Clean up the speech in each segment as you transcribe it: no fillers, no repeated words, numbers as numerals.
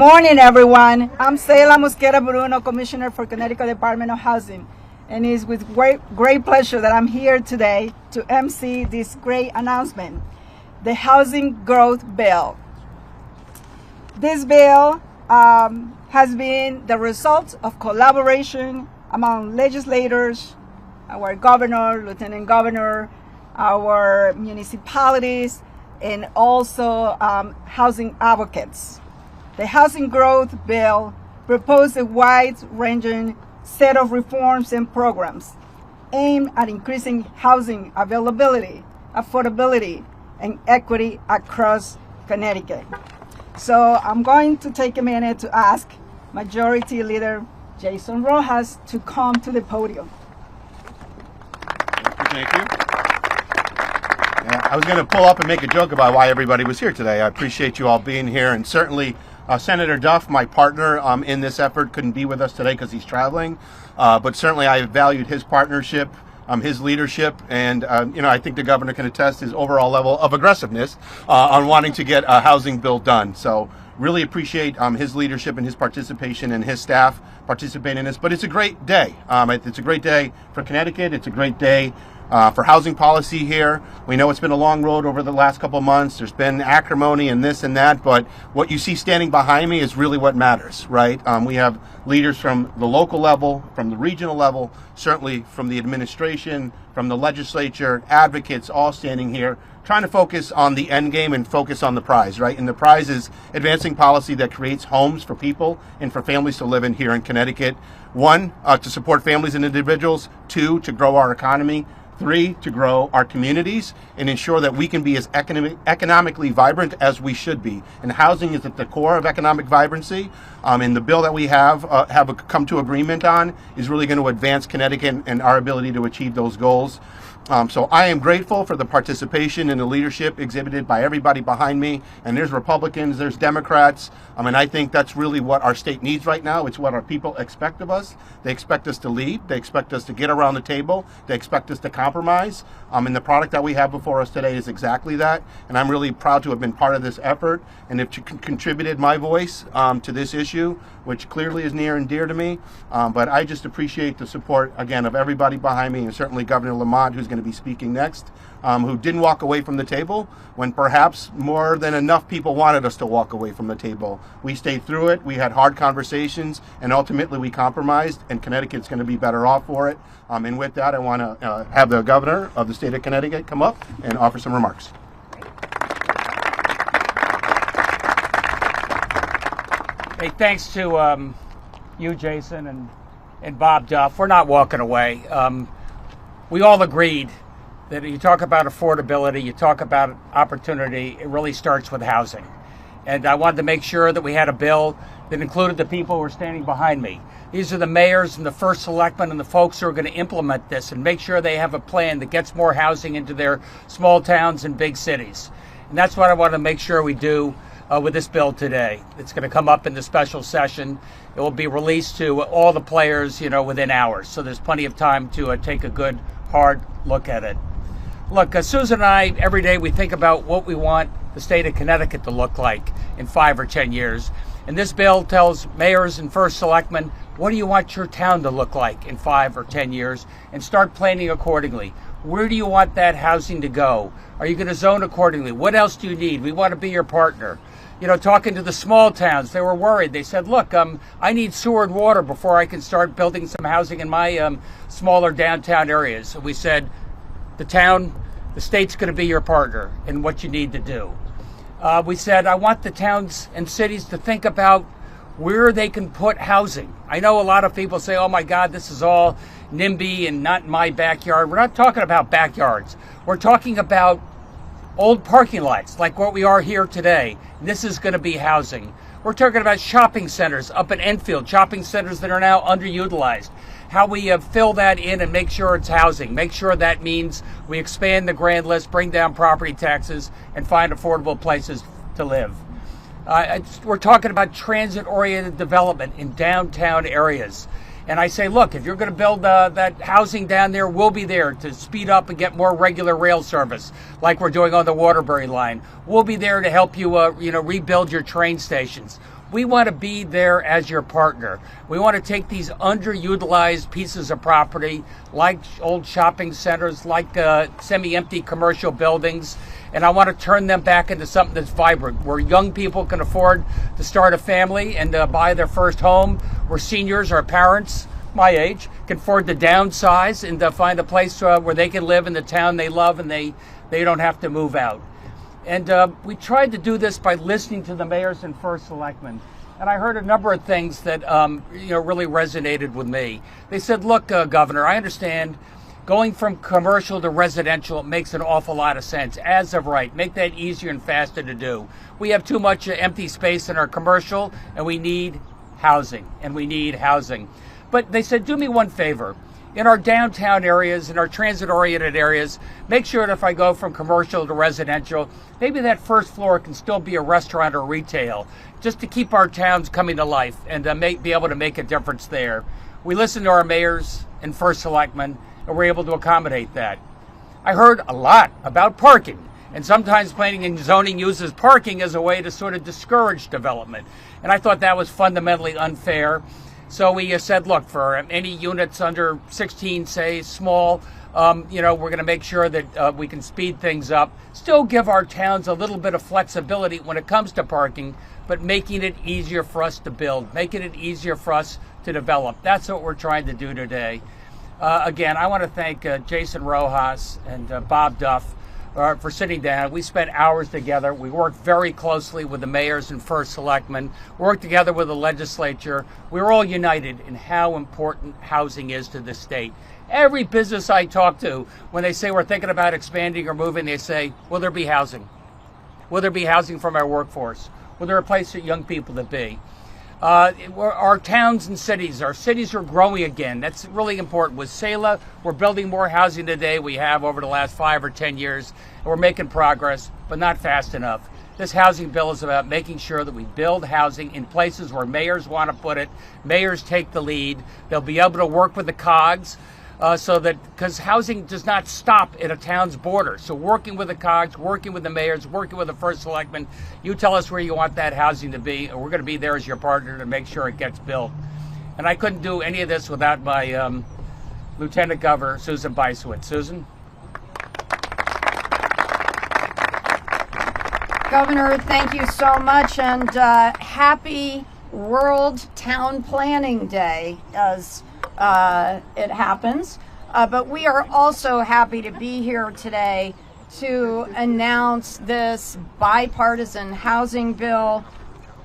Morning, everyone. I'm Seila Mosquera Bruno, Commissioner for Connecticut Department of Housing, and it's with great pleasure that I'm here today to MC this great announcement, the Housing Growth Bill. This bill has been the result of collaboration among legislators, our governor, lieutenant governor, our municipalities, and also housing advocates. The Housing Growth Bill proposed a wide-ranging set of reforms and programs aimed at increasing housing availability, affordability, and equity across Connecticut. So I'm going to take a minute to ask Majority Leader Jason Rojas to come to the podium. Thank you. I was going to pull up and make a joke about why everybody was here today. I appreciate you all being here, and certainly Senator Duff, my partner in this effort, couldn't be with us today because he's traveling, but certainly I valued his partnership, his leadership, and I think the governor can attest his overall level of aggressiveness on wanting to get a housing bill done. So really appreciate his leadership and his participation, and his staff participating in this. But it's a great day. It's a great day for Connecticut. It's a great day for housing policy here. We know it's been a long road over the last couple of months. There's been acrimony and this and that, but what you see standing behind me is really what matters, right? We have leaders from the local level, from the regional level, certainly from the administration, from the legislature, advocates, all standing here, trying to focus on the end game and focus on the prize, right? And the prize is advancing policy that creates homes for people and for families to live in here in Connecticut. One, to support families and individuals. Two, to grow our economy. Three, to grow our communities and ensure that we can be as economically vibrant as we should be. And housing is at the core of economic vibrancy. And the bill that we have come to agreement on is really going to advance Connecticut and our ability to achieve those goals. So I am grateful for the participation and the leadership exhibited by everybody behind me. And there's Republicans, there's Democrats. And I think that's really what our state needs right now. It's what our people expect of us. They expect us to lead. They expect us to get around the table. They expect us to compromise. And the product that we have before us today is exactly that. And I'm really proud to have been part of this effort and have contributed my voice to this issue, which clearly is near and dear to me. But I just appreciate the support, again, of everybody behind me, and certainly Governor Lamont, who's going to be speaking next, who didn't walk away from the table when perhaps more than enough people wanted us to walk away from the table. We stayed through it. We had hard conversations, and ultimately we compromised, and Connecticut's going to be better off for it. And with that, I want to have the governor of the state of Connecticut come up and offer some remarks. Hey, thanks to you, Jason, and Bob Duff. We're not walking away. We all agreed that you talk about affordability, you talk about opportunity, it really starts with housing. And I wanted to make sure that we had a bill that included the people who are standing behind me. These are the mayors and the first selectmen and the folks who are going to implement this and make sure they have a plan that gets more housing into their small towns and big cities. And that's what I want to make sure we do with this bill today. It's going to come up in the special session. It will be released to all the players, within hours. So there's plenty of time to take a good, hard look at it. Look, Susan and I, every day we think about what we want the state of Connecticut to look like in 5 or 10 years. And this bill tells mayors and first selectmen, what do you want your town to look like in 5 or 10 years? And start planning accordingly. Where do you want that housing to go? Are you going to zone accordingly? What else do you need? We want to be your partner. Talking to the small towns, they were worried. They said, look, I need sewer and water before I can start building some housing in my smaller downtown areas. So we said, the state's going to be your partner in what you need to do. We said, I want the towns and cities to think about where they can put housing. I know a lot of people say, oh my God, this is all NIMBY and not in my backyard. We're not talking about backyards. We're talking about old parking lots like what we are here today. This is going to be housing. We're talking about shopping centers up in Enfield, shopping centers that are now underutilized. How we fill that in and make sure it's housing. Make sure that means we expand the grand list, bring down property taxes, and find affordable places to live. We're talking about transit-oriented development in downtown areas. And I say, look, if you're going to build that housing down there, we'll be there to speed up and get more regular rail service, like we're doing on the Waterbury line. We'll be there to help you, rebuild your train stations. We want to be there as your partner. We want to take these underutilized pieces of property, like old shopping centers, like semi-empty commercial buildings, and I want to turn them back into something that's vibrant, where young people can afford to start a family and buy their first home, where seniors or parents, my age, can afford to downsize and find a place where they can live in the town they love and they don't have to move out. And we tried to do this by listening to the mayors and first selectmen. And I heard a number of things that really resonated with me. They said, look, Governor, I understand going from commercial to residential makes an awful lot of sense. As of right, make that easier and faster to do. We have too much empty space in our commercial, and we need housing, But they said, do me one favor. In our downtown areas, in our transit-oriented areas, make sure that if I go from commercial to residential, maybe that first floor can still be a restaurant or retail, just to keep our towns coming to life and be able to make a difference there. We listened to our mayors and first selectmen, and we're able to accommodate that. I heard a lot about parking, and sometimes planning and zoning uses parking as a way to sort of discourage development. And I thought that was fundamentally unfair. So we said, look, for any units under 16, say, small, we're going to make sure that we can speed things up, still give our towns a little bit of flexibility when it comes to parking, but making it easier for us to build, making it easier for us to develop. That's what we're trying to do today. Again, I want to thank Jason Rojas and Bob Duff for sitting down. We spent hours together. We worked very closely with the mayors and first selectmen, worked together with the legislature. We were all united in how important housing is to the state. Every business I talk to, when they say we're thinking about expanding or moving, they say, will there be housing? Will there be housing from our workforce? Will there be a place for young people to be? Our towns and cities, our cities are growing again. That's really important. With SALA, we're building more housing today we have over the last 5 or 10 years. And we're making progress, but not fast enough. This housing bill is about making sure that we build housing in places where mayors want to put it. Mayors take the lead. They'll be able to work with the COGs. Because housing does not stop at a town's border. So working with the COGs, working with the mayors, working with the first selectmen, you tell us where you want that housing to be, and we're going to be there as your partner to make sure it gets built. And I couldn't do any of this without my Lieutenant Governor, Susan Byswit. Susan? Governor, thank you so much, and happy World Town Planning Day as it happens. But we are also happy to be here today to announce this bipartisan housing bill.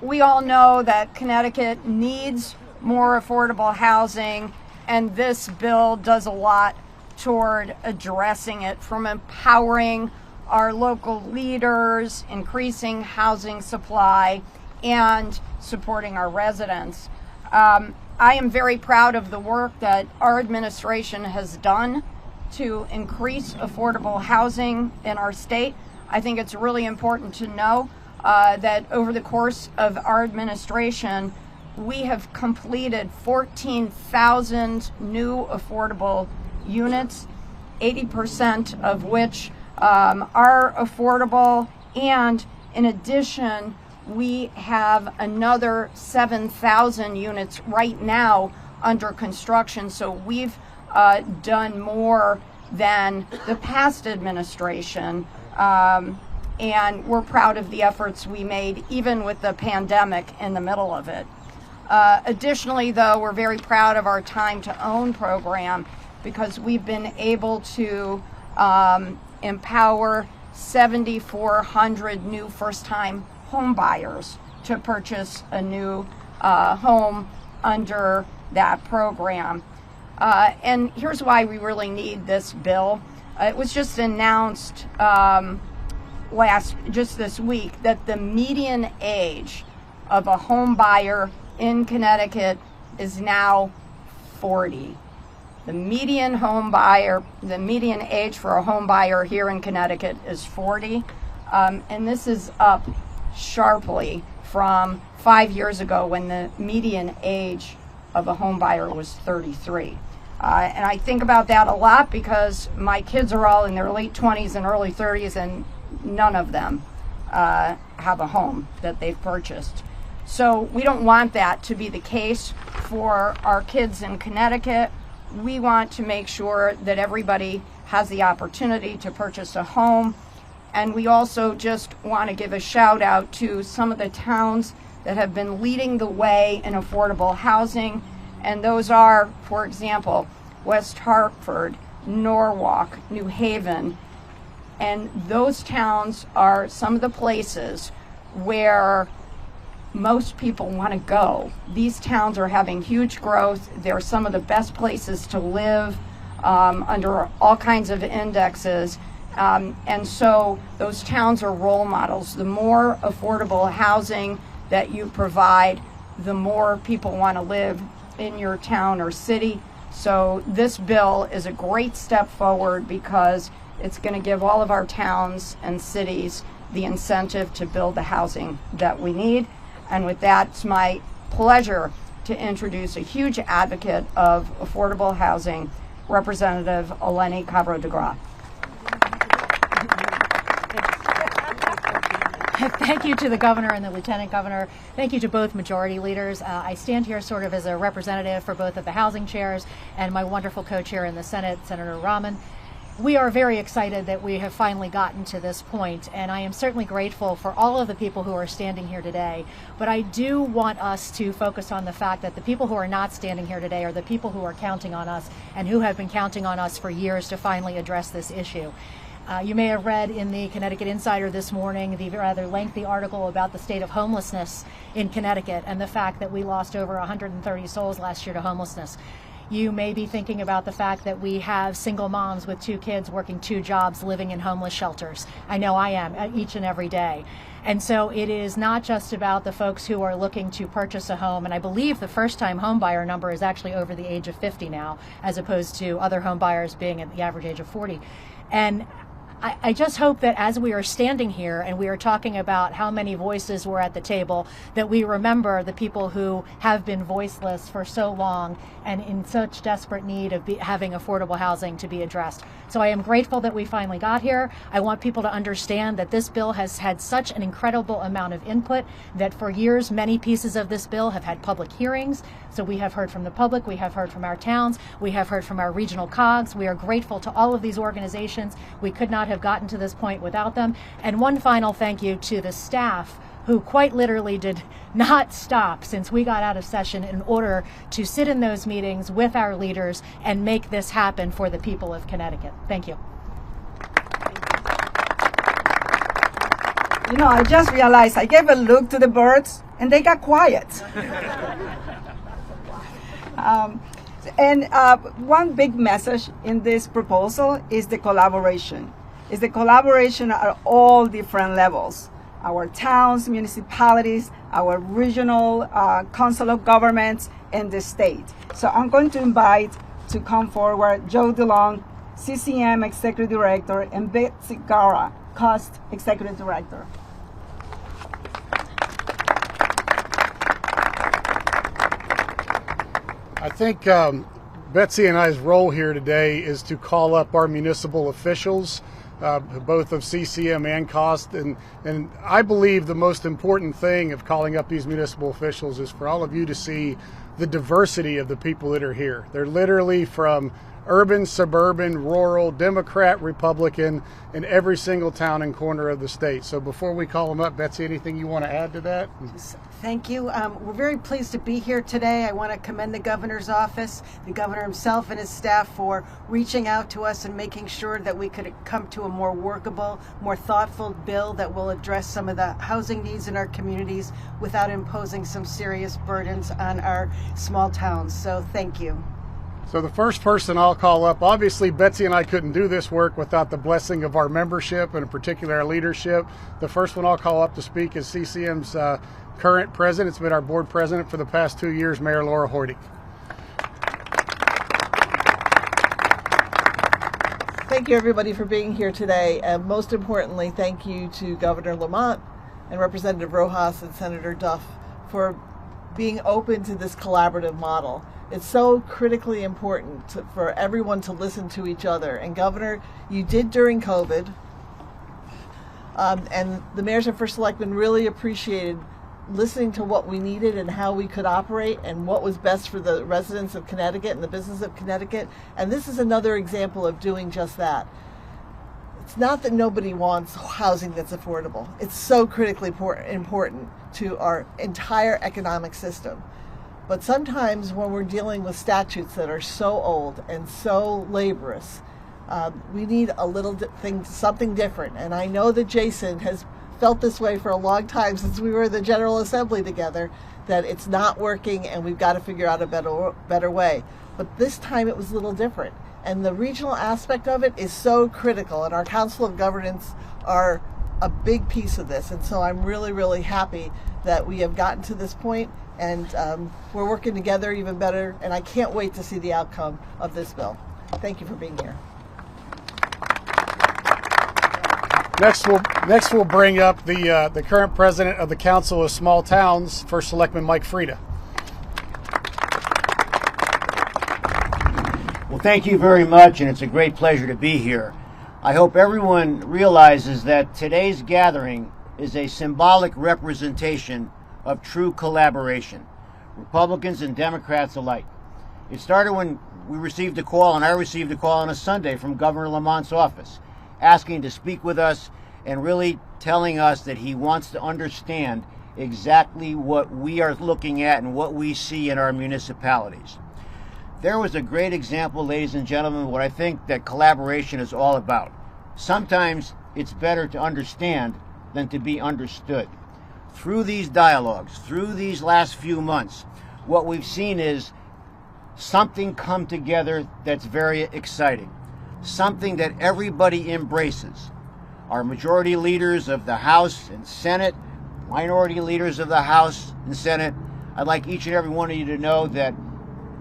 We all know that Connecticut needs more affordable housing, and this bill does a lot toward addressing it, from empowering our local leaders, increasing housing supply, and supporting our residents. I am very proud of the work that our administration has done to increase affordable housing in our state. I think it's really important to know that over the course of our administration, we have completed 14,000 new affordable units, 80% of which are affordable, and in addition, we have another 7,000 units right now under construction. So we've done more than the past administration, and we're proud of the efforts we made, even with the pandemic in the middle of it. Additionally, though, we're very proud of our Time to Own program, because we've been able to empower 7,400 new first-time home buyers to purchase a new home under that program. And here's why we really need this bill. It was just announced just this week that the median age of a home buyer in Connecticut is now 40. The median age for a home buyer here in Connecticut is 40. And this is up sharply from 5 years ago, when the median age of a home buyer was 33. And I think about that a lot because my kids are all in their late 20s and early 30s, and none of them have a home that they've purchased. So we don't want that to be the case for our kids in Connecticut. We want to make sure that everybody has the opportunity to purchase a home. And we also just want to give a shout out to some of the towns that have been leading the way in affordable housing. And those are, for example, West Hartford, Norwalk, New Haven. And those towns are some of the places where most people want to go. These towns are having huge growth. They're some of the best places to live under all kinds of indexes. And so those towns are role models. The more affordable housing that you provide, the more people want to live in your town or city. So this bill is a great step forward because it's going to give all of our towns and cities the incentive to build the housing that we need. And with that, it's my pleasure to introduce a huge advocate of affordable housing, Representative Eleni Cabro-DeGraw. Thank you to the governor and the lieutenant governor. Thank you to both majority leaders. I stand here sort of as a representative for both of the housing chairs and my wonderful co-chair in the Senate, Senator Rahman. We are very excited that we have finally gotten to this point, and I am certainly grateful for all of the people who are standing here today. But I do want us to focus on the fact that the people who are not standing here today are the people who are counting on us and who have been counting on us for years to finally address this issue. You may have read in the Connecticut Insider this morning the rather lengthy article about the state of homelessness in Connecticut and the fact that we lost over 130 souls last year to homelessness. You may be thinking about the fact that we have single moms with 2 kids working 2 jobs living in homeless shelters. I know I am each and every day. And so it is not just about the folks who are looking to purchase a home. And I believe the first-time home buyer number is actually over the age of 50 now, as opposed to other home buyers being at the average age of 40. And I just hope that as we are standing here and we are talking about how many voices were at the table, that we remember the people who have been voiceless for so long and in such desperate need of having affordable housing to be addressed. So I am grateful that we finally got here. I want people to understand that this bill has had such an incredible amount of input that for years many pieces of this bill have had public hearings. So we have heard from the public, we have heard from our towns, we have heard from our regional COGs. We are grateful to all of these organizations. We could not have gotten to this point without them. And one final thank you to the staff who quite literally did not stop since we got out of session in order to sit in those meetings with our leaders and make this happen for the people of Connecticut. Thank you. You know, I just realized I gave a look to the birds and they got quiet. One big message in this proposal is the collaboration. It's the collaboration at all different levels. Our towns, municipalities, our regional council of governments, and the state. So I'm going to invite to come forward Joe DeLong, CCM Executive Director, and Betsy Gara, Cost Executive Director. I think Betsy and I's role here today is to call up our municipal officials, both of CCM and Cost, and I believe the most important thing of calling up these municipal officials is for all of you to see the diversity of the people that are here. They're literally from urban, suburban, rural, Democrat, Republican, in every single town and corner of the state. So before we call them up, Betsy, anything you want to add to that? Thank you. We're very pleased to be here today. I want to commend the governor's office, the governor himself and his staff for reaching out to us and making sure that we could come to a more workable, more thoughtful bill that will address some of the housing needs in our communities without imposing some serious burdens on our small towns. So thank you. So the first person I'll call up, obviously Betsy and I couldn't do this work without the blessing of our membership and in particular our leadership. The first one I'll call up to speak is CCM's current president. It's been our board president for the past 2 years, Mayor Laura Hoyting. Thank you everybody for being here today, and most importantly, thank you to Governor Lamont and Representative Rojas and Senator Duff for being open to this collaborative model. It's so critically important for everyone to listen to each other. And Governor, you did during COVID, and the mayors and first selectmen really appreciated listening to what we needed and how we could operate and what was best for the residents of Connecticut and the business of Connecticut. And this is another example of doing just that. It's not that nobody wants housing that's affordable. It's so critically important to our entire economic system. But sometimes when we're dealing with statutes that are so old and so laborious, we need a little something different. And I know that Jason has felt this way for a long time since we were in the General Assembly together, that it's not working and we've got to figure out a better way. But this time it was a little different. And the regional aspect of it is so critical, and our Council of Governance are a big piece of this. And so I'm really, really happy that we have gotten to this point, and we're working together even better, and I can't wait to see the outcome of this bill. Thank you for being here. Next, we'll bring up the current president of the Council of Small Towns, First Selectman Mike Frieda. Well, thank you very much, and it's a great pleasure to be here. I hope everyone realizes that today's gathering is a symbolic representation of true collaboration, Republicans and Democrats alike. It started when we received a call, and I received a call on a Sunday from Governor Lamont's office, asking to speak with us and really telling us that he wants to understand exactly what we are looking at and what we see in our municipalities. There was a great example, ladies and gentlemen, what I think that collaboration is all about. Sometimes it's better to understand than to be understood. Through these dialogues, through these last few months, what we've seen is something come together that's very exciting. Something that everybody embraces. Our majority leaders of the House and Senate, minority leaders of the House and Senate, I'd like each and every one of you to know that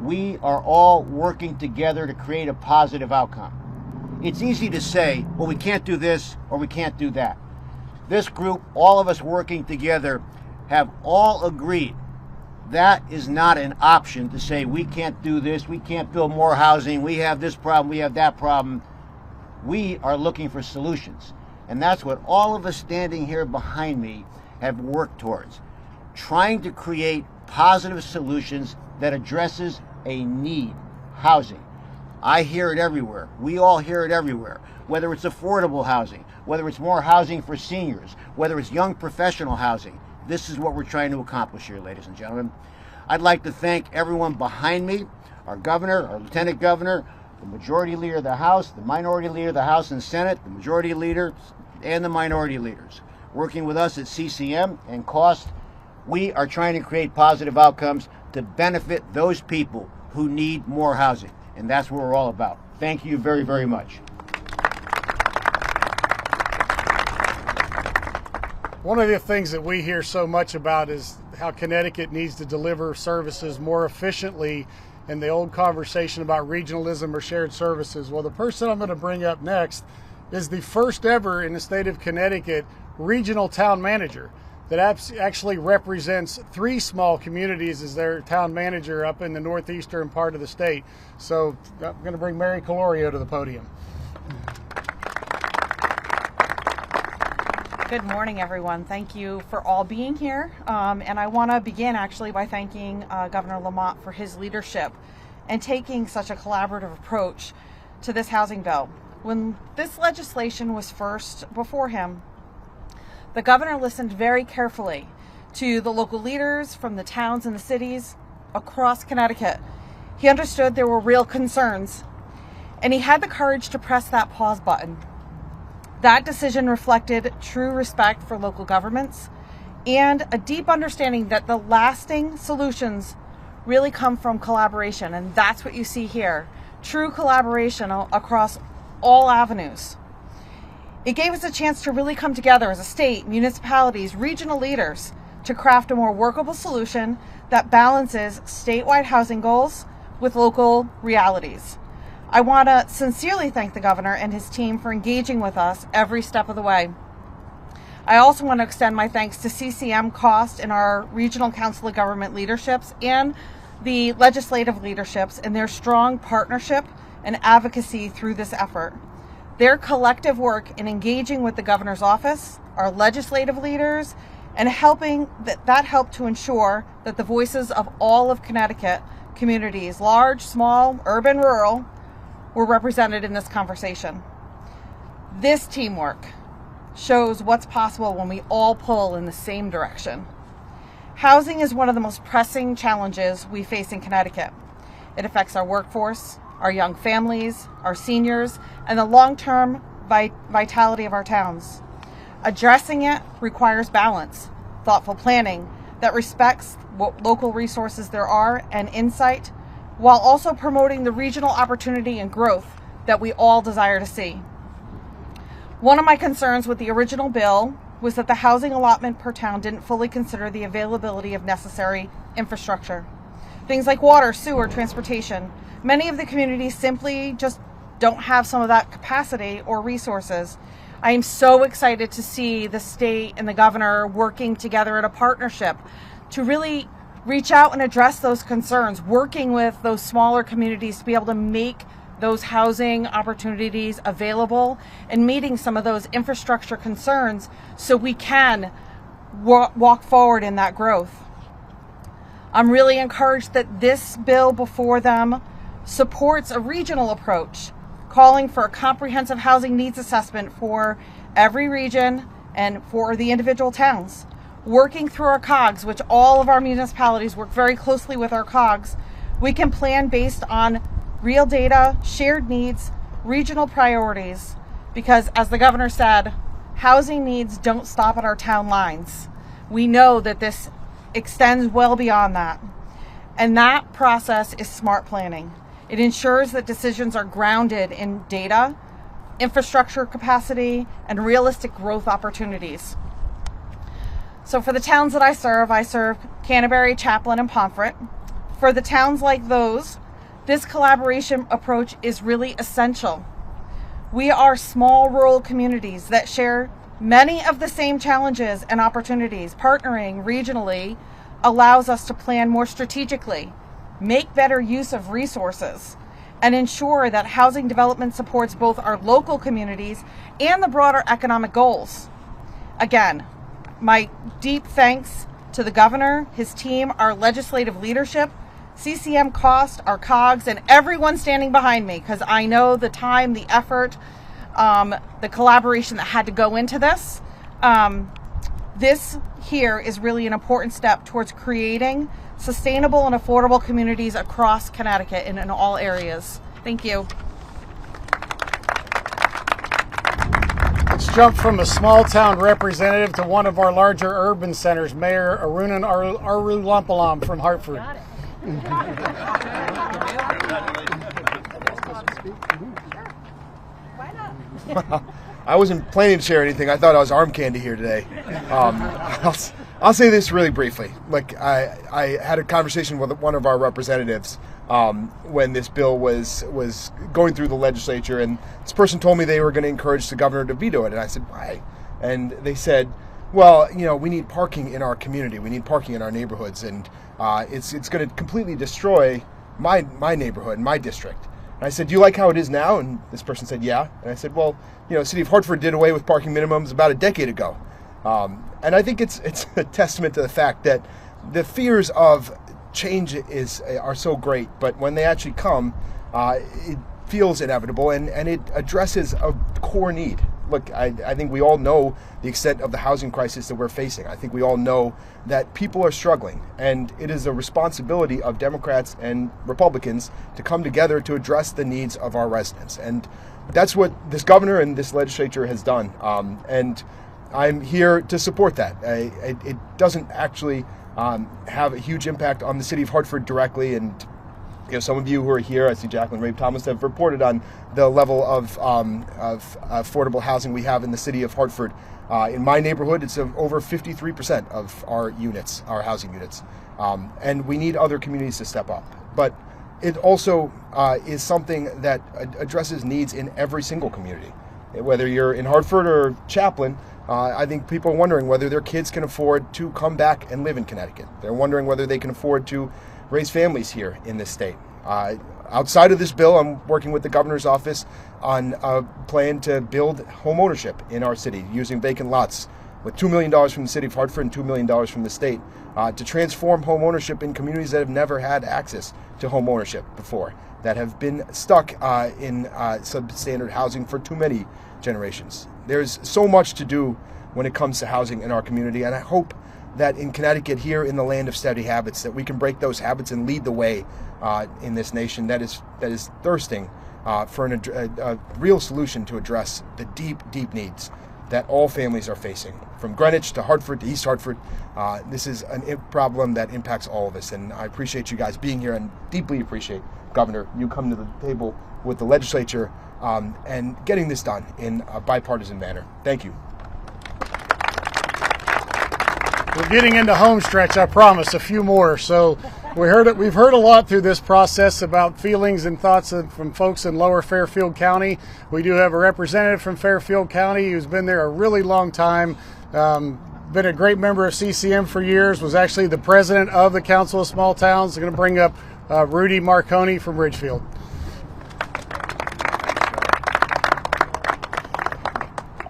we are all working together to create a positive outcome. It's easy to say, well, we can't do this or we can't do that. This group, all of us working together, have all agreed that is not an option to say we can't do this, we can't build more housing, we have this problem, we have that problem. We are looking for solutions. And that's what all of us standing here behind me have worked towards. Trying to create positive solutions that addresses a need, housing. I hear it everywhere. We all hear it everywhere. Whether it's affordable housing, whether it's more housing for seniors, whether it's young professional housing. This is what we're trying to accomplish here, ladies and gentlemen. I'd like to thank everyone behind me, our governor, our lieutenant governor, the majority leader of the House, the minority leader of the House and Senate, the majority leader, and the minority leaders. Working with us at CCM and COST, we are trying to create positive outcomes to benefit those people who need more housing. And that's what we're all about. Thank you very, very much. One of the things that we hear so much about is how Connecticut needs to deliver services more efficiently, and the old conversation about regionalism or shared services. Well, the person I'm going to bring up next is the first ever in the state of Connecticut regional town manager that actually represents 3 small communities as their town manager up in the northeastern part of the state. So I'm going to bring Mary Colorio to the podium. Good morning, everyone. Thank you for all being here. And I want to begin actually by thanking Governor Lamont for his leadership and taking such a collaborative approach to this housing bill. When this legislation was first before him, the governor listened very carefully to the local leaders from the towns and the cities across Connecticut. He understood there were real concerns, and he had the courage to press that pause button. That decision reflected true respect for local governments and a deep understanding that the lasting solutions really come from collaboration. And that's what you see here. True collaboration across all avenues. It gave us a chance to really come together as a state, municipalities, regional leaders to craft a more workable solution that balances statewide housing goals with local realities. I want to sincerely thank the governor and his team for engaging with us every step of the way. I also want to extend my thanks to CCM, COST, and our Regional Council of Government leaderships and the legislative leaderships in their strong partnership and advocacy through this effort. Their collective work in engaging with the governor's office, our legislative leaders, and that helped to ensure that the voices of all of Connecticut communities, large, small, urban, rural, were represented in this conversation. This teamwork shows what's possible when we all pull in the same direction. Housing is one of the most pressing challenges we face in Connecticut. It affects our workforce, our young families, our seniors, and the long-term vitality of our towns. Addressing it requires balance, thoughtful planning that respects what local resources there are and insight, while also promoting the regional opportunity and growth that we all desire to see. One of my concerns with the original bill was that the housing allotment per town didn't fully consider the availability of necessary infrastructure. Things like water, sewer, transportation. Many of the communities simply just don't have some of that capacity or resources. I am so excited to see the state and the governor working together in a partnership to really reach out and address those concerns, working with those smaller communities to be able to make those housing opportunities available and meeting some of those infrastructure concerns so we can walk forward in that growth. I'm really encouraged that this bill before them supports a regional approach, calling for a comprehensive housing needs assessment for every region and for the individual towns. Working through our COGS, which all of our municipalities work very closely with our COGS, we can plan based on real data, shared needs, regional priorities, because as the governor said, housing needs don't stop at our town lines. We know that this extends well beyond that. And that process is smart planning. It ensures that decisions are grounded in data, infrastructure capacity, and realistic growth opportunities. So for the towns that I serve Canterbury, Chaplin, and Pomfret. For the towns like those, this collaboration approach is really essential. We are small rural communities that share many of the same challenges and opportunities. Partnering regionally allows us to plan more strategically, make better use of resources, and ensure that housing development supports both our local communities and the broader economic goals. Again, my deep thanks to the governor, his team, our legislative leadership, CCM Cost, our COGS, and everyone standing behind me, because I know the time, the effort, the collaboration that had to go into this. This here is really an important step towards creating sustainable and affordable communities across Connecticut and in all areas. Thank you. Let's jump from a small town representative to one of our larger urban centers, Mayor Arunan Arulampalam from Hartford. Got it. I wasn't planning to share anything. I thought I was arm candy here today. I'll say this really briefly. Like I had a conversation with one of our representatives when this bill was going through the legislature, and this person told me they were going to encourage the governor to veto it, and I said, why? And they said, well, you know, we need parking in our community. We need parking in our neighborhoods, and it's going to completely destroy my neighborhood, my district. And I said, do you like how it is now? And this person said, yeah. And I said, well, you know, the city of Hartford did away with parking minimums about a decade ago. And I think it's a testament to the fact that the fears of change are so great, but when they actually come, it feels inevitable, and it addresses a core need. Look, I think we all know the extent of the housing crisis that we're facing. I think we all know that people are struggling, and it is a responsibility of Democrats and Republicans to come together to address the needs of our residents. And that's what this governor and this legislature has done. And I'm here to support that. It doesn't actually have a huge impact on the city of Hartford directly, and you know, some of you who are here, I see Jacqueline Rabe Thomas, have reported on the level of affordable housing we have in the city of Hartford. In my neighborhood, it's over 53% of our units, our housing units, and we need other communities to step up. But it also is something that addresses needs in every single community. Whether you're in Hartford or Chaplin, I think people are wondering whether their kids can afford to come back and live in Connecticut. They're wondering whether they can afford to raise families here in this state. Outside of this bill, I'm working with the governor's office on a plan to build home ownership in our city using vacant lots with $2 million from the city of Hartford and $2 million from the state, to transform home ownership in communities that have never had access to home ownership before, that have been stuck in substandard housing for too many generations. There's so much to do when it comes to housing in our community, and I hope that in Connecticut, here in the land of steady habits, that we can break those habits and lead the way in this nation that is thirsting for a real solution to address the deep needs that all families are facing. From Greenwich to Hartford to East Hartford, this is a problem that impacts all of us, and I appreciate you guys being here and deeply appreciate, Governor, you come to the table with the legislature and getting this done in a bipartisan manner. Thank you. We're getting into home stretch, I promise, a few more. So we've heard a lot through this process about feelings and thoughts from folks in Lower Fairfield County. We do have a representative from Fairfield County who's been there a really long time, been a great member of CCM for years, was actually the president of the Council of Small Towns. I'm going to bring up Rudy Marconi from Ridgefield.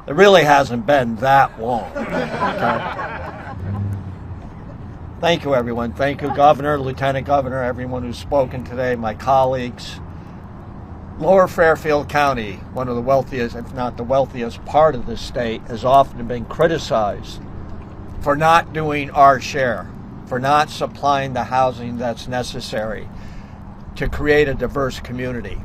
It really hasn't been that long. Okay? Thank you, everyone. Thank you, Governor, Lieutenant Governor, everyone who's spoken today, my colleagues. Lower Fairfield County, one of the wealthiest, if not the wealthiest part of the state, has often been criticized for not doing our share, for not supplying the housing that's necessary to create a diverse community.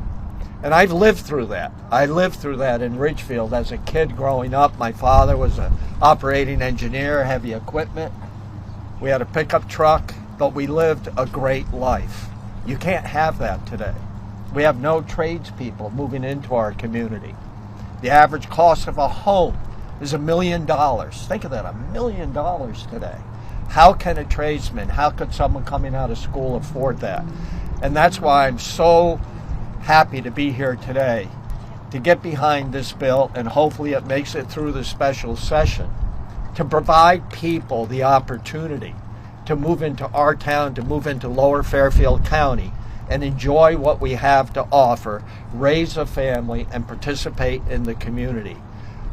And I've lived through that. I lived through that in Ridgefield as a kid growing up. My father was an operating engineer, heavy equipment. We had a pickup truck, but we lived a great life. You can't have that today. We have no tradespeople moving into our community. The average cost of a home is $1 million. Think of that, $1 million today. How can a tradesman, how could someone coming out of school afford that? And that's why I'm so happy to be here today to get behind this bill, and hopefully it makes it through the special session, to provide people the opportunity to move into our town, to move into Lower Fairfield County and enjoy what we have to offer, raise a family, and participate in the community.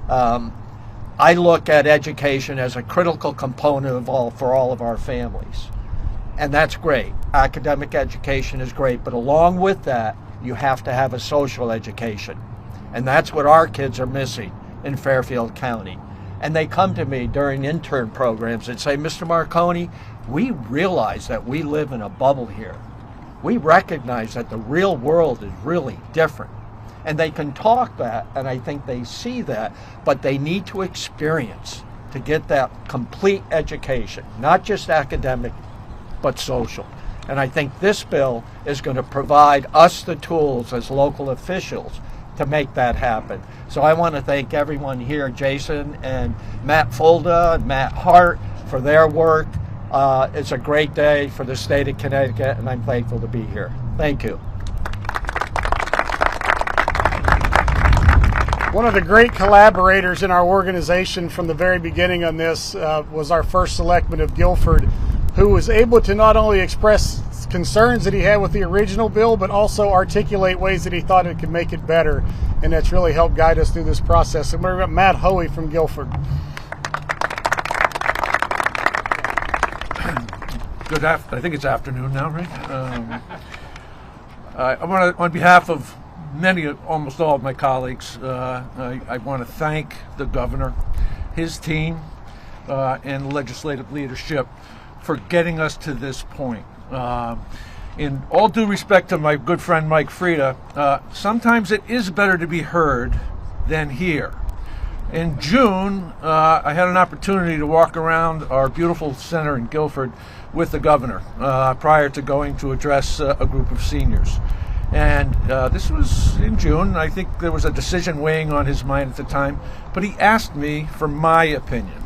I look at education as a critical component for all of our families. And that's great. Academic education is great, but along with that, you have to have a social education. And that's what our kids are missing in Fairfield County. And they come to me during intern programs and say, Mr. Marconi, we realize that we live in a bubble here. We recognize that the real world is really different. And they can talk that, and I think they see that, but they need to experience to get that complete education, not just academic, but social. And I think this bill is going to provide us the tools as local officials to make that happen. So I want to thank everyone here, Jason and Matt Fulda and Matt Hart, for their work. It's a great day for the state of Connecticut, and I'm thankful to be here. Thank you. One of the great collaborators in our organization from the very beginning on this was our first selectman of Guilford, who was able to not only express concerns that he had with the original bill, but also articulate ways that he thought it could make it better. And that's really helped guide us through this process. And we've got Matt Hoey from Guilford. I think it's afternoon now, right? I want to, on behalf of almost all of my colleagues, I want to thank the governor, his team, and legislative leadership for getting us to this point. In all due respect to my good friend Mike Frieda, sometimes it is better to be heard than hear. In June, I had an opportunity to walk around our beautiful center in Guilford with the governor prior to going to address a group of seniors. And this was in June. I think there was a decision weighing on his mind at the time, but he asked me for my opinion,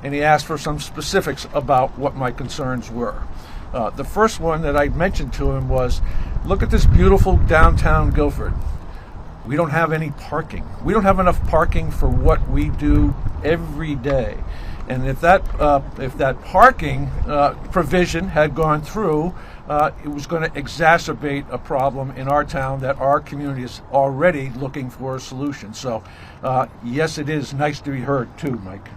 and he asked for some specifics about what my concerns were. The first one that I mentioned to him was, look at this beautiful downtown Guilford. We don't have any parking. We don't have enough parking for what we do every day. And if that parking provision had gone through, it was going to exacerbate a problem in our town that our community is already looking for a solution. So, yes, it is nice to be heard too, Mike.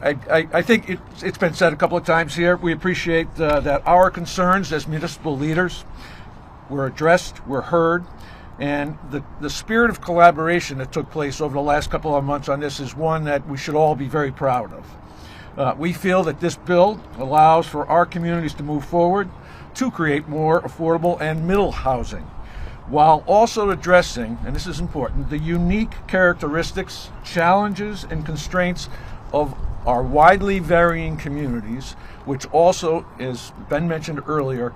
I think it's been said a couple of times here. We appreciate that our concerns as municipal leaders were addressed, were heard, and the spirit of collaboration that took place over the last couple of months on this is one that we should all be very proud of. We feel that this bill allows for our communities to move forward to create more affordable and middle housing, while also addressing, and this is important, the unique characteristics, challenges, and constraints of our widely varying communities, which also, as Ben mentioned earlier,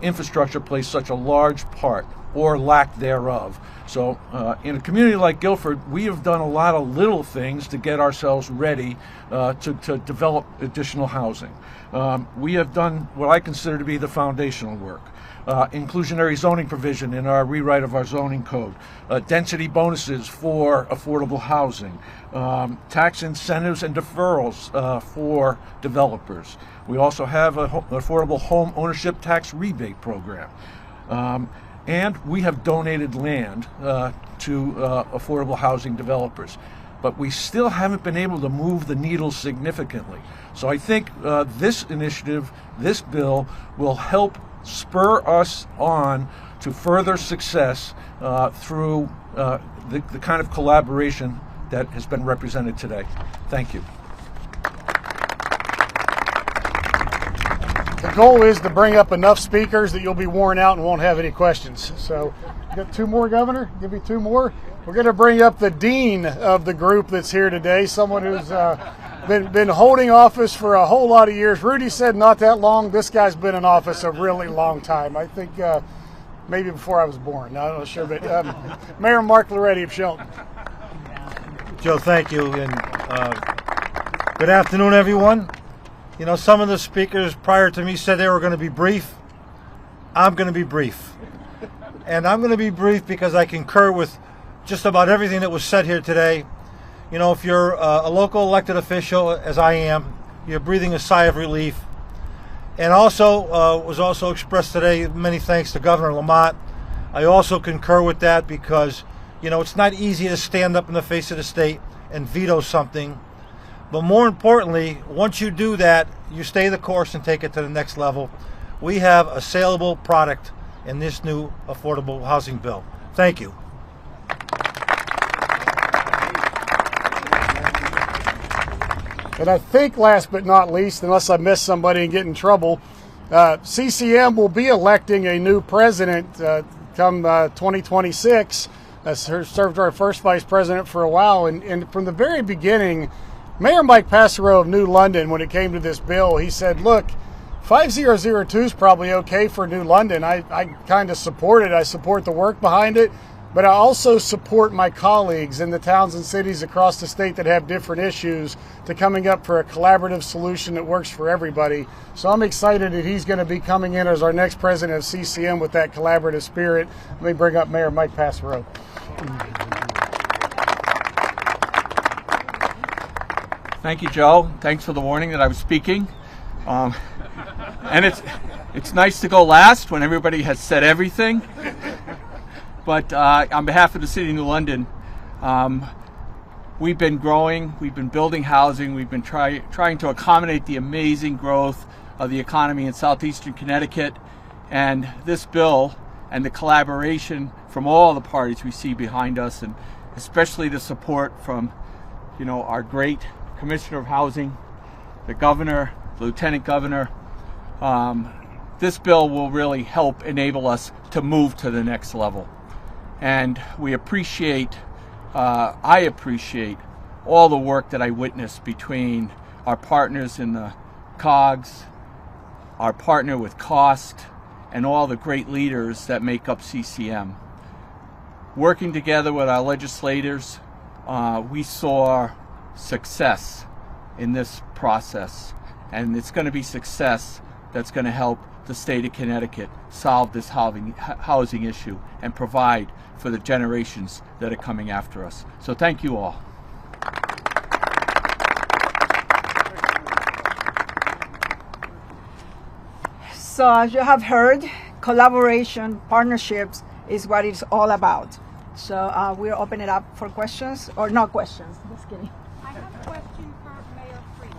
infrastructure plays such a large part, or lack thereof. So in a community like Guilford, we have done a lot of little things to get ourselves ready to develop additional housing. We have done what I consider to be the foundational work. Inclusionary zoning provision in our rewrite of our zoning code, density bonuses for affordable housing, tax incentives and deferrals for developers. We also have an affordable home ownership tax rebate program. And we have donated land to affordable housing developers. But we still haven't been able to move the needle significantly. So I think this initiative, this bill, will help spur us on to further success through the kind of collaboration that has been represented today. Thank you. The goal is to bring up enough speakers that you'll be worn out and won't have any questions. So, got two more, Governor? Give me two more. We're going to bring up the dean of the group that's here today, someone who's been holding office for a whole lot of years. Rudy said not that long. This guy's been in office a really long time. I think maybe before I was born. I'm not sure, but Mayor Mark Loretti of Shelton. Joe, thank you, and good afternoon, everyone. You know, some of the speakers prior to me said they were going to be brief. I'm going to be brief. And I'm going to be brief because I concur with just about everything that was said here today. You know, if you're a local elected official, as I am, you're breathing a sigh of relief. And also, was also expressed today, many thanks to Governor Lamont. I also concur with that because, you know, it's not easy to stand up in the face of the state and veto something. But more importantly, once you do that, you stay the course and take it to the next level. We have a saleable product in this new affordable housing bill. Thank you. And I think last but not least, unless I miss somebody and get in trouble, CCM will be electing a new president come 2026. Served our first vice president for a while. And from the very beginning, Mayor Mike Passero of New London, when it came to this bill, he said, look, 5002 is probably okay for New London. I kind of support it. I support the work behind it. But I also support my colleagues in the towns and cities across the state that have different issues to coming up for a collaborative solution that works for everybody. So I'm excited that he's going to be coming in as our next president of CCM with that collaborative spirit. Let me bring up Mayor Mike Passero. Thank you, Joe. Thanks for the warning that I was speaking. And it's nice to go last when everybody has said everything. But on behalf of the City of New London, we've been growing, we've been building housing, we've been trying to accommodate the amazing growth of the economy in southeastern Connecticut. And this bill and the collaboration from all the parties we see behind us, and especially the support from, you know, our great Commissioner of Housing, the Governor, the Lieutenant Governor, this bill will really help enable us to move to the next level. And we appreciate, I appreciate all the work that I witnessed between our partners in the COGS, our partner with COST, and all the great leaders that make up CCM. Working together with our legislators, we saw success in this process, and it's going to be success that's going to help the state of Connecticut solve this housing issue and provide for the generations that are coming after us. So thank you all. So as you have heard, collaboration, partnerships is what it's all about. So we'll open it up for questions, or no questions. Just kidding. I have a question for Mayor Freedom.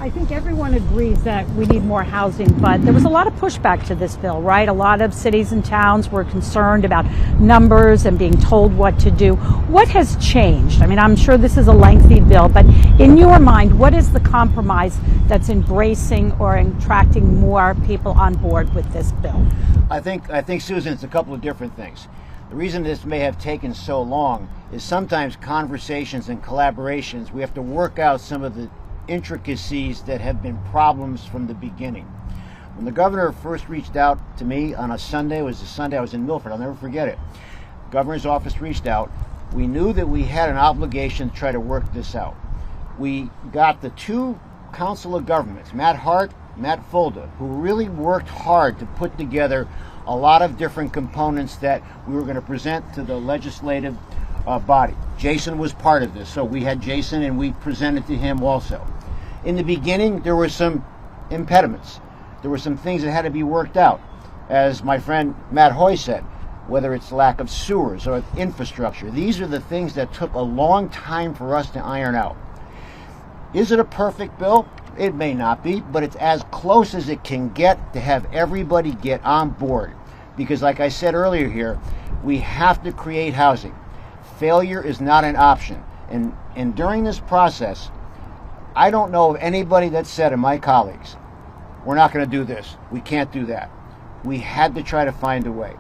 I think everyone agrees that we need more housing, but there was a lot of pushback to this bill, right? A lot of cities and towns were concerned about numbers and being told what to do. What has changed? I mean, I'm sure this is a lengthy bill, but in your mind, what is the compromise that's embracing or attracting more people on board with this bill? I think, Susan, it's a couple of different things. The reason this may have taken so long is sometimes conversations and collaborations, we have to work out some of the intricacies that have been problems from the beginning. When the governor first reached out to me on a Sunday, it was a Sunday I was in Milford, I'll never forget it. The governor's office reached out. We knew that we had an obligation to try to work this out. We got the two council of governments, Matt Hart, Matt Fulda, who really worked hard to put together a lot of different components that we were going to present to the legislative body. Jason was part of this, so we had Jason and we presented to him also. In the beginning, there were some impediments. There were some things that had to be worked out. As my friend Matt Hoy said, whether it's lack of sewers or infrastructure, these are the things that took a long time for us to iron out. Is it a perfect bill? It may not be, but it's as close as it can get to have everybody get on board. Because like I said earlier here, we have to create housing. Failure is not an option. And during this process, I don't know of anybody that said, of my colleagues, we're not going to do this. We can't do that. We had to try to find a way.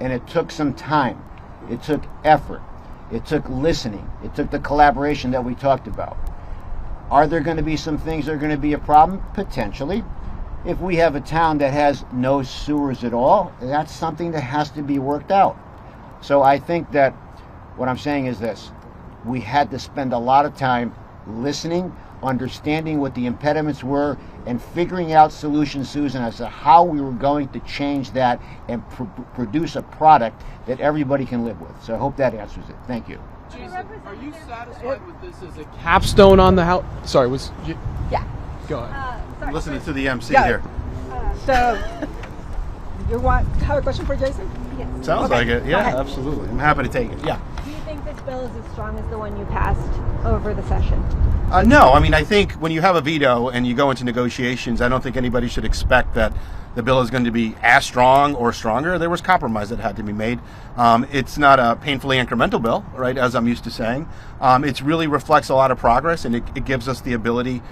And it took some time. It took effort. It took listening. It took the collaboration that we talked about. Are there going to be some things that are going to be a problem? Potentially. If we have a town that has no sewers at all, that's something that has to be worked out. So I think that what I'm saying is this. We had to spend a lot of time listening, understanding what the impediments were, and figuring out solutions, Susan, as to how we were going to change that and produce a product that everybody can live with. So I hope that answers it. Thank you. Jason, are you satisfied with this as a capstone on the house? Sorry, was you? Yeah. Go ahead. I'm listening to the MC Yeah. here. So, you have a question for Jason? Yes. Sounds like it. Yeah, ahead. absolutely. I'm happy to take it. Yeah. Do you think this bill is as strong as the one you passed over the session? No, I mean, I think when you have a veto and you go into negotiations, I don't think anybody should expect that the bill is going to be as strong or stronger. There was compromise that had to be made. It's not a painfully incremental bill, right, as I'm used to saying. It really reflects a lot of progress, and it gives us the ability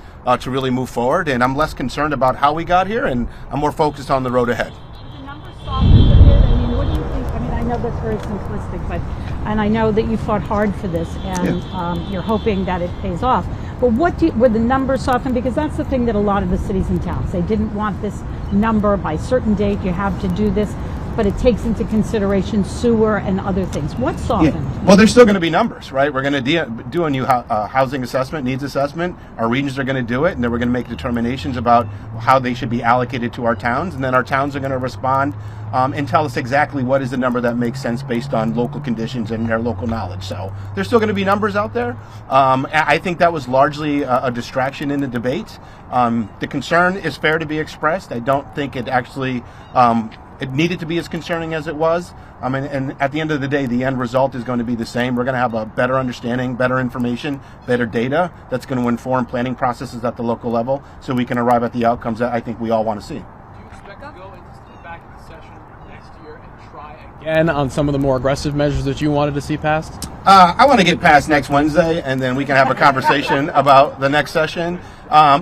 to really move forward. And I'm less concerned about how we got here, and I'm more focused on the road ahead. The numbers softened a bit. I mean, what do you think? I mean, I know that's very simplistic, and I know that you fought hard for this, and you're hoping that it pays off. But were the numbers softened? Because that's the thing that a lot of the cities and towns, they didn't want this number by a certain date, you have to do this, but it takes into consideration sewer and other things. What softened? Yeah. Well, there's still going to be numbers, right? We're going to do a new housing assessment, needs assessment. Our regions are going to do it, and then we're going to make determinations about how they should be allocated to our towns, and then our towns are going to respond and tell us exactly what is the number that makes sense based on local conditions and their local knowledge. So there's still going to be numbers out there. I think that was largely a distraction in the debate. The concern is fair to be expressed. I don't think it actually it needed to be as concerning as it was. And at the end of the day, the end result is going to be the same. We're going to have a better understanding, better information, better data that's going to inform planning processes at the local level so we can arrive at the outcomes that I think we all want to see. Do you expect to go back in the session next year and try again on some of the more aggressive measures that you wanted to see passed? I want to get past next Wednesday, and then we can have a conversation about the next session.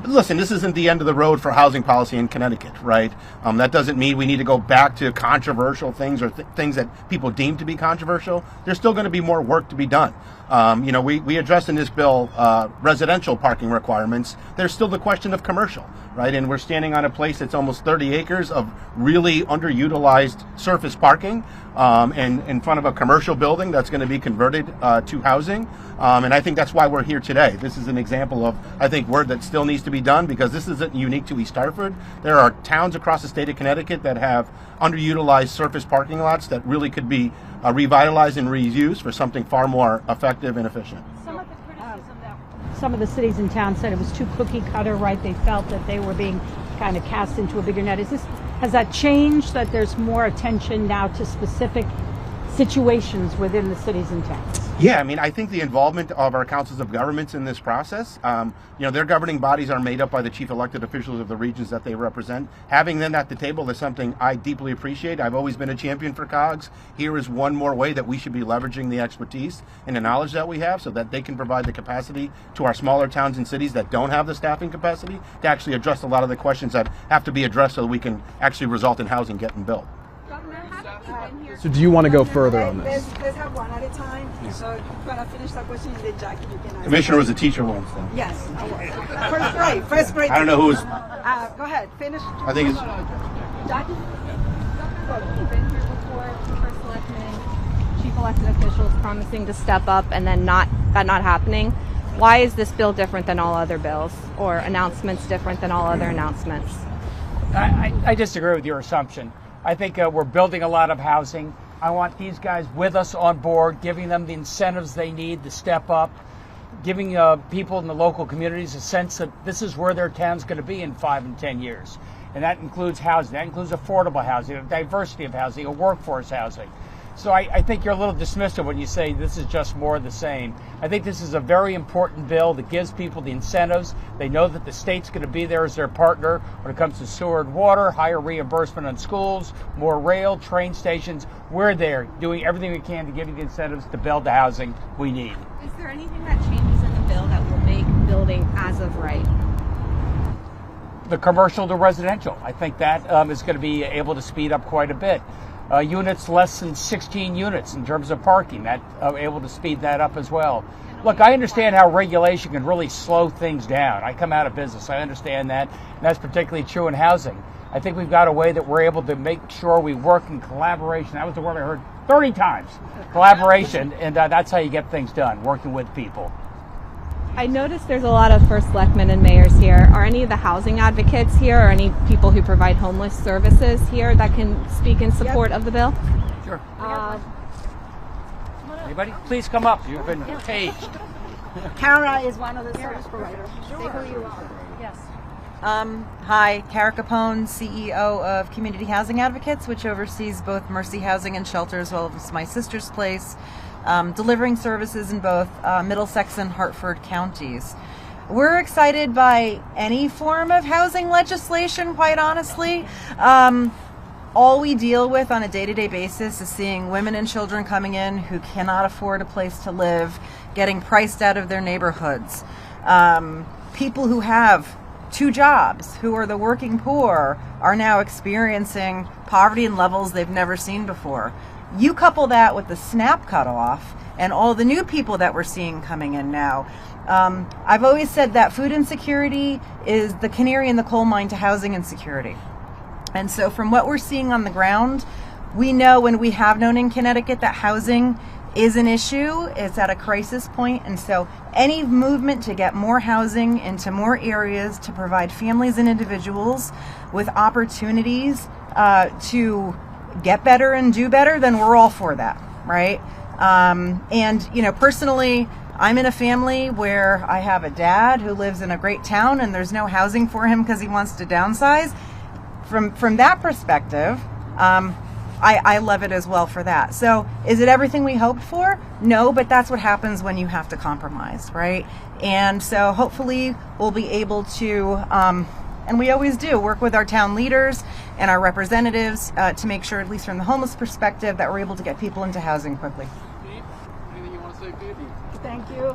Listen, this isn't the end of the road for housing policy in Connecticut, right? That doesn't mean we need to go back to controversial things or things that people deem to be controversial. There's still going to be more work to be done. We addressed in this bill residential parking requirements. There's still the question of commercial, right? And we're standing on a place that's almost 30 acres of really underutilized surface parking and in front of a commercial building that's going to be converted to housing. And I think that's why we're here today. This is an example of, I think, work that still needs to be done because this isn't unique to East Hartford. There are towns across the state of Connecticut that have underutilized surface parking lots that really could be revitalized and reused for something far more effective and efficient. Some of the criticism that some of the cities and towns said it was too cookie cutter, right? They felt that they were being kind of cast into a bigger net. Has that changed, that there's more attention now to specific situations within the cities and towns? Yeah, I mean, I think the involvement of our councils of governments in this process, their governing bodies are made up by the chief elected officials of the regions that they represent. Having them at the table is something I deeply appreciate. I've always been a champion for COGS. Here is one more way that we should be leveraging the expertise and the knowledge that we have so that they can provide the capacity to our smaller towns and cities that don't have the staffing capacity to actually address a lot of the questions that have to be addressed so that we can actually result in housing getting built. So do you want to go further on this? Let's have one at a time. So I'm going to finish that question and then Jackie, you can ask. Commissioner was a teacher once, though. Yes, I was. First grade. I don't know who was. Go ahead, finish. I think it's. Jackie? You've been here before, first selectmen, chief elected officials promising to step up and then not happening. Why is this bill different than all other bills, or announcements different than all other announcements? I disagree with your assumption. I think we're building a lot of housing. I want these guys with us on board, giving them the incentives they need to step up, giving people in the local communities a sense that this is where their town's going to be in 5 and 10 years. And that includes housing. That includes affordable housing, a diversity of housing, a workforce housing. So I think you're a little dismissive when you say this is just more of the same. I think this is a very important bill that gives people the incentives. They know that the state's going to be there as their partner when it comes to sewer and water, higher reimbursement on schools, more rail, train stations. We're there doing everything we can to give you the incentives to build the housing we need. Is there anything that changes in the bill that will make building as of right? The commercial to residential. I think that is going to be able to speed up quite a bit. Units less than 16 units in terms of parking, that able to speed that up as well. Look, I understand how regulation can really slow things down. I come out of business, I understand that, and that's particularly true in housing. I think we've got a way that we're able to make sure we work in collaboration. That was the word I heard 30 times, collaboration, and that's how you get things done, working with people. I noticed there's a lot of first selectmen and mayors here. Are any of the housing advocates here, or any people who provide homeless services here that can speak in support of the bill? Sure. Anybody? Please come up. You've been paged. Kara is one of the service providers. Say who you are. Yes. Hi, Kara Capone, CEO of Community Housing Advocates, which oversees both Mercy Housing and Shelter, as well as my sister's place, delivering services in both Middlesex and Hartford counties. We're excited by any form of housing legislation, quite honestly. All we deal with on a day-to-day basis is seeing women and children coming in who cannot afford a place to live, getting priced out of their neighborhoods. People who have 2 jobs, who are the working poor, are now experiencing poverty in levels they've never seen before. You couple that with the SNAP cutoff and all the new people that we're seeing coming in now. I've always said that food insecurity is the canary in the coal mine to housing insecurity. And so from what we're seeing on the ground, we know, and we have known in Connecticut, that housing is an issue. It's at a crisis point. And so any movement to get more housing into more areas to provide families and individuals with opportunities to get better and do better, then we're all for that, right? And, you know, personally, I'm in a family where I have a dad who lives in a great town and there's no housing for him because he wants to downsize. From that perspective, I love it as well for that. So is it everything we hoped for? No, but that's what happens when you have to compromise, right? And so hopefully we'll be able to, and we always do, work with our town leaders and our representatives to make sure, at least from the homeless perspective, that we're able to get people into housing quickly. Anything you want to say, Pete? Thank you.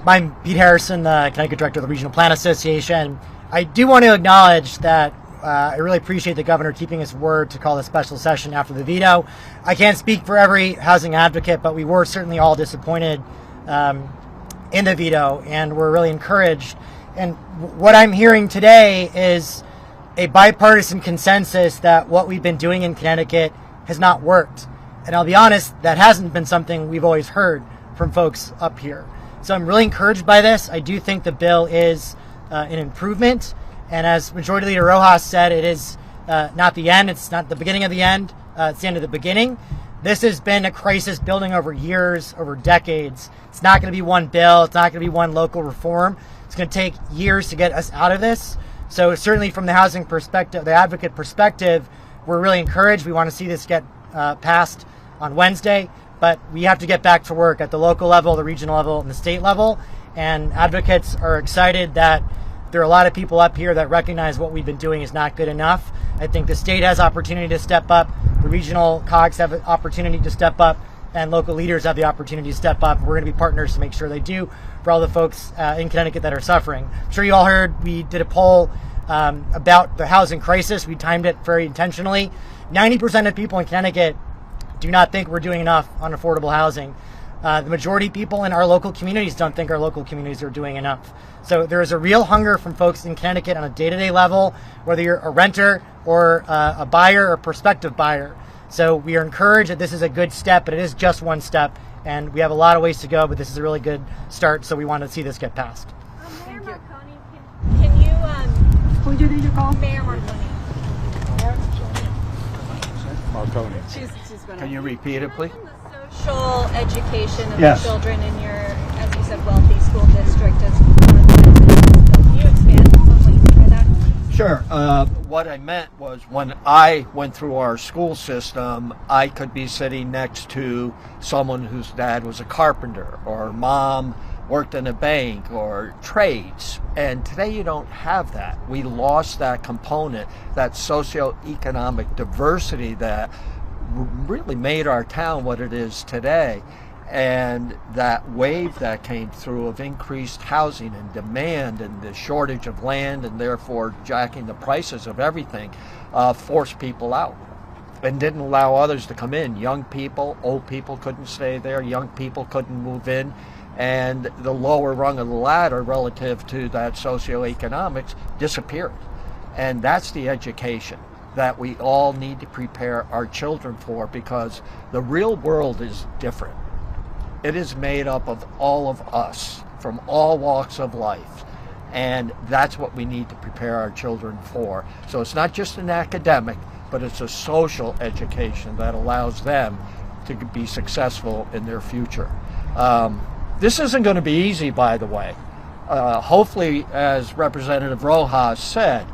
I'm Pete Harrison, the Connecticut Director of the Regional Plan Association. I do want to acknowledge that I really appreciate the governor keeping his word to call a special session after the veto. I can't speak for every housing advocate, but we were certainly all disappointed in the veto, and we're really encouraged. And what I'm hearing today is a bipartisan consensus that what we've been doing in Connecticut has not worked. And I'll be honest, that hasn't been something we've always heard from folks up here. So I'm really encouraged by this. I do think the bill is an improvement. And as Majority Leader Rojas said, it is not the end. It's not the beginning of the end. It's the end of the beginning. This has been a crisis building over years, over decades. It's not going to be one bill. It's not going to be one local reform. It's going to take years to get us out of this. So certainly from the housing perspective, the advocate perspective, we're really encouraged. We want to see this get passed on Wednesday, but we have to get back to work at the local level, the regional level, and the state level. And advocates are excited that there are a lot of people up here that recognize what we've been doing is not good enough. I think the state has opportunity to step up. The regional COGs have an opportunity to step up, and local leaders have the opportunity to step up. We're going to be partners to make sure they do for all the folks in Connecticut that are suffering. I'm sure you all heard we did a poll about the housing crisis. We timed it very intentionally. 90% of people in Connecticut do not think we're doing enough on affordable housing. The majority of people in our local communities don't think our local communities are doing enough. So there is a real hunger from folks in Connecticut on a day-to-day level, whether you're a renter or a buyer or prospective buyer. So we are encouraged that this is a good step, but it is just one step, and we have a lot of ways to go, but this is a really good start, so we want to see this get passed. Mayor Marconi, can you, who did you call? Mayor Marconi. Marconi. She's gonna. Can you repeat it, please? Social education of Yes. the children in your, as you said, wealthy school district as one of the benefits. Can you expand on what you mean by that? Sure. What I meant was when I went through our school system, I could be sitting next to someone whose dad was a carpenter or mom worked in a bank or trades. And today you don't have that. We lost that component, that socioeconomic diversity that really made our town what it is today. And that wave that came through of increased housing and demand and the shortage of land and therefore jacking the prices of everything forced people out and didn't allow others to come in. Young people, old people couldn't stay there, young people couldn't move in, and the lower rung of the ladder relative to that socioeconomics disappeared. And that's the education that we all need to prepare our children for, because the real world is different. It is made up of all of us from all walks of life, and that's what we need to prepare our children for. So it's not just an academic, but it's a social education that allows them to be successful in their future. This isn't going to be easy, by the way. Hopefully, as Representative Rojas said,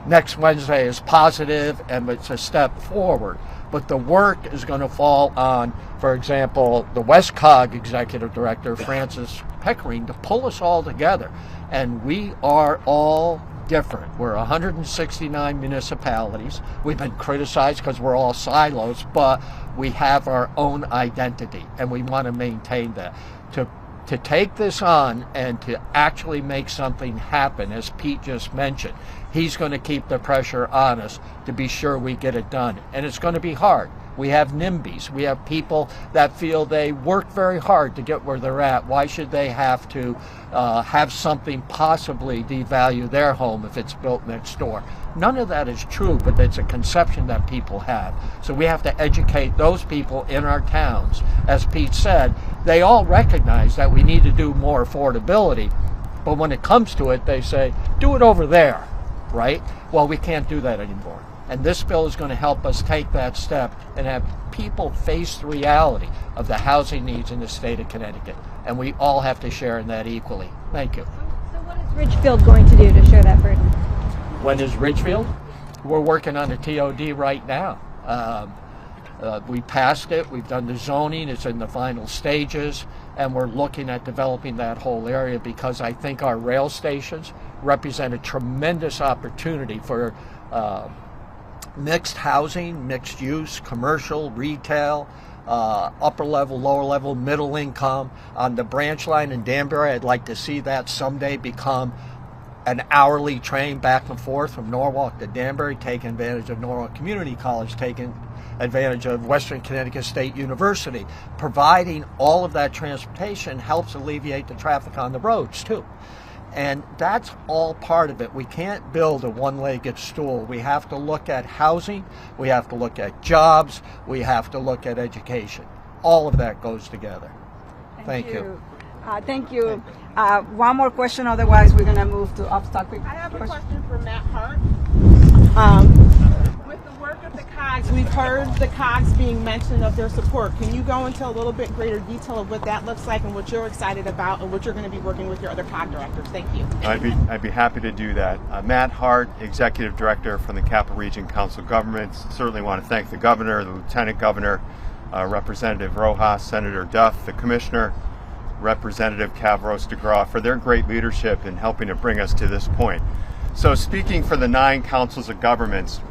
next Wednesday is positive and it's a step forward. But the work is going to fall on, for example, the West COG Executive Director, Francis Pickering, to pull us all together. And we are all different. We're 169 municipalities. We've been criticized because we're all silos, but we have our own identity, and we want to maintain that. To take this on and to actually make something happen, as Pete just mentioned, he's going to keep the pressure on us to be sure we get it done. And it's going to be hard. We have NIMBYs. We have people that feel they work very hard to get where they're at. Why should they have to have something possibly devalue their home if it's built next door? None of that is true, but it's a conception that people have. So we have to educate those people in our towns. As Pete said, they all recognize that we need to do more affordability, but when it comes to it, they say, do it over there, right? Well, we can't do that anymore. And this bill is going to help us take that step and have people face the reality of the housing needs in the state of Connecticut. And we all have to share in that equally. Thank you. So what is Ridgefield going to do to share that burden? When is Ridgefield? We're working on a TOD right now. We passed it, we've done the zoning, it's in the final stages, and we're looking at developing that whole area because I think our rail stations represent a tremendous opportunity for mixed housing, mixed use, commercial, retail, upper level, lower level, middle income. On the branch line in Danbury, I'd like to see that someday become an hourly train back and forth from Norwalk to Danbury, taking advantage of Norwalk Community College, taking advantage of Western Connecticut State University. Providing all of that transportation helps alleviate the traffic on the roads too. And that's all part of it. We can't build a one-legged stool. We have to look at housing, we have to look at jobs, we have to look at education. All of that goes together. Thank you. Thank you. One more question, otherwise we're going to move to off topic. I have a question for Matt Hart. With the work of the COG COGS, we've heard the COGS being mentioned of their support. Can you go into a little bit greater detail of what that looks like and what you're excited about and what you're going to be working with your other COG directors? Thank you. I'd be happy to do that. Matt Hart, Executive Director from the Capital Region Council of Governments. Certainly want to thank the Governor, the Lieutenant Governor, Representative Rojas, Senator Duff, the Commissioner, Representative Cavros DeGraw for their great leadership in helping to bring us to this point. So speaking for the 9 councils of governments,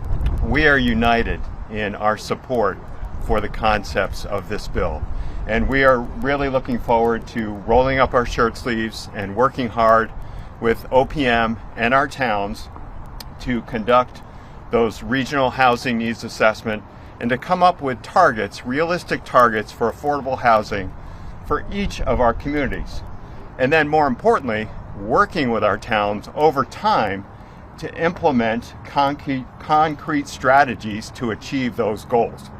we are united in our support for the concepts of this bill. And we are really looking forward to rolling up our shirt sleeves and working hard with OPM and our towns to conduct those regional housing needs assessment and to come up with targets, realistic targets for affordable housing for each of our communities. And then more importantly, working with our towns over time to implement concrete strategies to achieve those goals.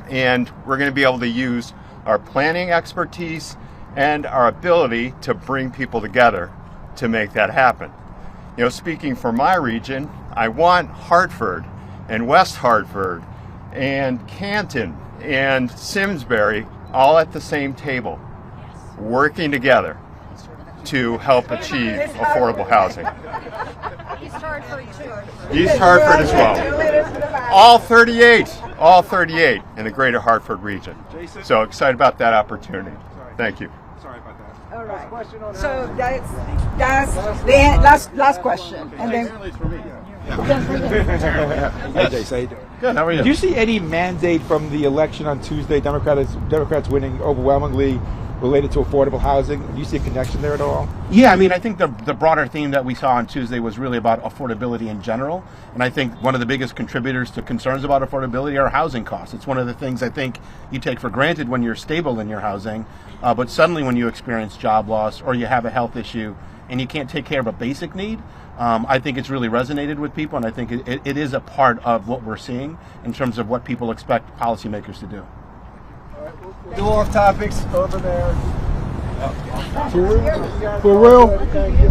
And we're going to be able to use our planning expertise and our ability to bring people together to make that happen. You know, speaking for my region, I want Hartford and West Hartford and Canton and Simsbury all at the same table, working together to help achieve affordable housing. East Hartford too. East Hartford as well. All 38 in the greater Hartford region. So excited about that opportunity. Thank you. All right. So that's the last question. And then Hey, Jace, how you doing? Good, how are you? Do you see any mandate from the election on Tuesday, Democrats winning overwhelmingly, related to affordable housing? Do you see a connection there at all? Yeah, I mean, I think the broader theme that we saw on Tuesday was really about affordability in general. And I think one of the biggest contributors to concerns about affordability are housing costs. It's one of the things I think you take for granted when you're stable in your housing. But suddenly when you experience job loss or you have a health issue and you can't take care of a basic need, I think it's really resonated with people. And I think it is a part of what we're seeing in terms of what people expect policymakers to do. Do off topics over there. For real? Thank you.